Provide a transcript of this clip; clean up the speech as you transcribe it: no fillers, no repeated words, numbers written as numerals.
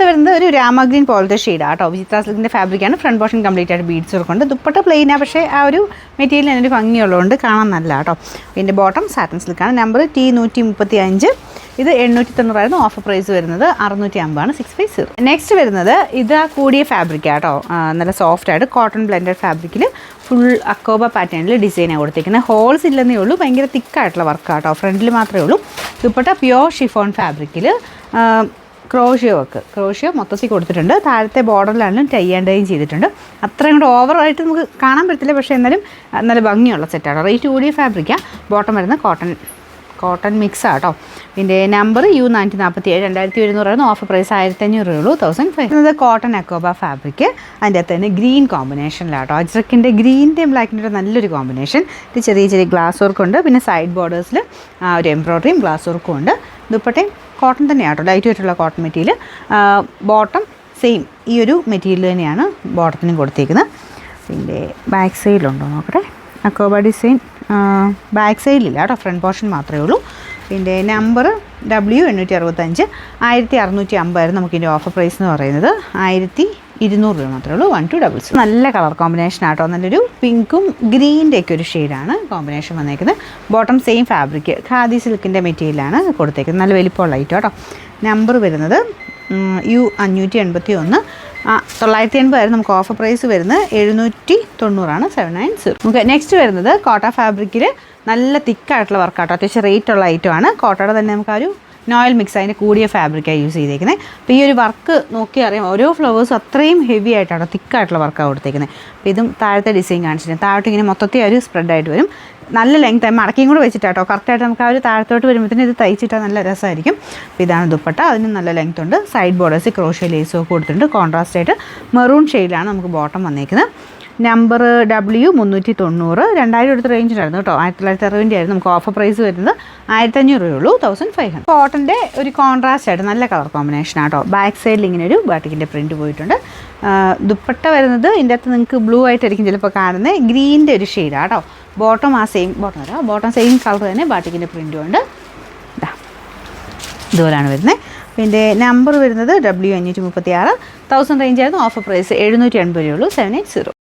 വരുന്നത് ഒരു രാമ ഗ്രീൻ പോലത്തെ ഷെയ്ഡാണ് കേട്ടോ. വിചിത്ര സിൽക്കിൻ്റെ ഫാബ്രിക്കാണ്. ഫ്രണ്ട് പോർഷൻ കംപ്ലീറ്റ് ആയിട്ട് ബീഡ്സ് വർക്കുണ്ട്. ദുപ്പട്ട പ്ലെയിനാണ്, പക്ഷേ ആ ഒരു മെറ്റീരിയൽ അതിനൊരു ഭംഗിയുള്ളതുകൊണ്ട് കാണാൻ നല്ല കേട്ടോ. ഇതിൻ്റെ ബോട്ടം സാറ്റൻ സിൽക്കാണ്. Number T135. ഇത് 890 ഓഫർ പ്രൈസ് വരുന്നത് 650 650. നെക്സ്റ്റ് വരുന്നത് ഇത് കൂടിയ ഫാബ്രിക്കാണ് കേട്ടോ. നല്ല സോഫ്റ്റ് ആയിട്ട് കോട്ടൺ ബ്ലെൻഡഡ് ഫാബ്രിക്കിൽ ഫുൾ അക്കോബ പാറ്റേണിൽ ഡിസൈനാണ് കൊടുത്തിരിക്കുന്നത്. ഹോൾസ് ഇല്ലെന്നേ ഉള്ളൂ, ഭയങ്കര തിക്കായിട്ടുള്ള വർക്കാണ് കേട്ടോ. ഫ്രണ്ടിൽ മാത്രമേ ഉള്ളൂ. ദുപ്പട്ട പ്യോർ ഷിഫോൺ ഫാബ്രിക്കിൽ ക്രോഷ്യോ മൊത്തത്തിൽ കൊടുത്തിട്ടുണ്ട്. താഴത്തെ ബോർഡറിലാണെങ്കിലും ടൈ ആൻഡ് ഡൈയും ചെയ്തിട്ടുണ്ട്. അത്രയും കൂടെ ഓവറായിട്ട് നമുക്ക് കാണാൻ പറ്റത്തില്ല, പക്ഷേ എന്നാലും നല്ല ഭംഗിയുള്ള സെറ്റാണ്. റേറ്റ് കൂടിയ ഫാബ്രിക്കാണ്. ബോട്ടം വരുന്ന കോട്ടൺ മിക്സ് ആട്ടോ. ഇതിൻ്റെ നമ്പർ U947 2100 ഓഫർ പ്രൈസ് 1500 ഉള്ളൂ. 1500. കോട്ടൺ അക്കോബ ഫാബ്രിക്. അതിൻ്റെ അകത്ത് തന്നെ ഗ്രീൻ കോമ്പിനേഷനിലാട്ടോ. അജ്രക്കിൻ്റെ ഗ്രീൻ്റെയും ബ്ലാക്കിൻ്റെ നല്ലൊരു കോമ്പിനേഷൻ. ഇത് ചെറിയ ഗ്ലാസ് വർക്കുണ്ട്. പിന്നെ സൈഡ് ബോർഡേഴ്സിൽ ഒരു എംബ്രോയ്ഡറിയും ഗ്ലാസ് വർക്കും ഉണ്ട്. ദുപ്പട്ടയും കോട്ടൺ തന്നെയാട്ടോ, ലൈറ്റ് വെയിറ്റുള്ള കോട്ടൺ മെറ്റീരിയൽ. ബോട്ടം സെയിം ഈ ഒരു മെറ്റീരിയൽ തന്നെയാണ് ബോട്ടത്തിനും കൊടുത്തേക്കുന്നത്. പിന്നെ ബാക്ക് സൈഡിലുണ്ടോ നോക്കട്ടെ. അക്കോബ ഡിസൈൻ ബാക്ക് സൈഡിലില്ല കേട്ടോ, ഫ്രണ്ട് പോർഷൻ മാത്രമേ ഉള്ളൂ. പിന്നെ നമ്പർ W865 1650 നമുക്കിതിൻ്റെ ഓഫർ പ്രൈസ് എന്ന് പറയുന്നത് 1200 രൂപ മാത്രമേ ഉള്ളൂ. 1266. നല്ല കളർ കോമ്പിനേഷൻ ആട്ടോ. നല്ലൊരു പിങ്കും ഗ്രീൻ്റെ ഒക്കെ ഒരു ഷെയ്ഡാണ് കോമ്പിനേഷൻ വന്നേക്കുന്നത്. ബോട്ടം സെയിം ഫാബ്രിക് ഖാദി സിൽക്കിൻ്റെ മെറ്റീരിയലാണ് കൊടുത്തേക്കുന്നത്. നല്ല വലിപ്പമുള്ള ഐറ്റം കേട്ടോ. നമ്പർ വരുന്നത് U581. 980 നമുക്ക് ഓഫർ പ്രൈസ് വരുന്നത് 790 790. നമുക്ക് നെക്സ്റ്റ് വരുന്നത് കോട്ട ഫാബ്രിക്കിൽ നല്ല തിക്കായിട്ടുള്ള വർക്കാട്ടോ. അത്യാവശ്യം റേറ്റ് ഉള്ള ഐറ്റമാണ്. കോട്ടയുടെ തന്നെ നമുക്ക് ആ ഒരു നോയൽ മിക്സ് അതിൻ്റെ കൂടിയ ഫാബ്രിക്കാണ് യൂസ് ചെയ്തേക്കുന്നത്. അപ്പോൾ ഈ ഒരു വർക്ക് നോക്കി അറിയാം, ഓരോ ഫ്ലവേഴ്സും അത്രയും ഹെവി ആയിട്ടാണ് തിക്കായിട്ടുള്ള വർക്കാണ് കൊടുത്തേക്കുന്നത്. അപ്പോൾ ഇതും താഴത്തെ ഡിസൈൻ കാണിച്ചിട്ടുണ്ട്. താഴോട്ട് ഇങ്ങനെ മൊത്തത്തിൽ ഒരു സ്പ്രെഡായിട്ട് വരും. നല്ല ലെങ്ത് മടക്കിയും കൂടെ വെച്ചിട്ടാട്ടോ. കറക്റ്റായിട്ട് നമുക്ക് ആ ഒരു താഴത്തോട്ട് വരുമ്പോഴത്തേന് ഇത് തയ്ച്ചിട്ടാൽ നല്ല രസമായിരിക്കും. അപ്പോൾ ഇതാണ് ദുപ്പട്ട. അതിന് നല്ല ലെങ്ത് ഉണ്ട്. സൈഡ് ബോർഡേഴ്സ് ക്രോഷ്യോ ലേസോ കൊടുത്തിട്ടുണ്ട്. കോൺട്രാസ്റ്റ് ആയിട്ട് മെറൂൺ ഷെയ്ഡിലാണ് നമുക്ക് ബോട്ടം വന്നേക്കുന്നത്. Number W390. 2000 എടുത്ത റേഞ്ചിലായിരുന്നു കേട്ടോ. 1960 ആയിരുന്നു. നമുക്ക് ഓഫർ പ്രൈസ് വരുന്നത് 1500 രൂപയുള്ളൂ. 1500. കോട്ടൻ്റെ ഒരു കോൺട്രാസ്റ്റ് ആയിട്ട് നല്ല കളർ കോമ്പിനേഷൻ ആട്ടോ. ബാക്ക് സൈഡിൽ ഇങ്ങനെ ഒരു ബാട്ടിക്കിൻ്റെ പ്രിൻറ്റ് പോയിട്ടുണ്ട്. ദുപ്പട്ട വരുന്നത് ഇതിൻ്റെ അകത്ത് നിങ്ങൾക്ക് ബ്ലൂ ആയിട്ടായിരിക്കും ചിലപ്പോൾ കാണുന്നത്. ഗ്രീൻ്റെ ഒരു ഷെയ്ഡാണ് കേട്ടോ. ബോട്ടം ബോട്ടം സെയിം കളർ തന്നെ ബാട്ടിക്കിൻ്റെ പ്രിൻറ്റും ഉണ്ട്. ഇതുപോലെയാണ് വരുന്നത്. പിന്നെ നമ്പർ വരുന്നത് W536. 1000 റേഞ്ചായിരുന്നു. ഓഫർ പ്രൈസ് 780 രൂപയുള്ളൂ. 780.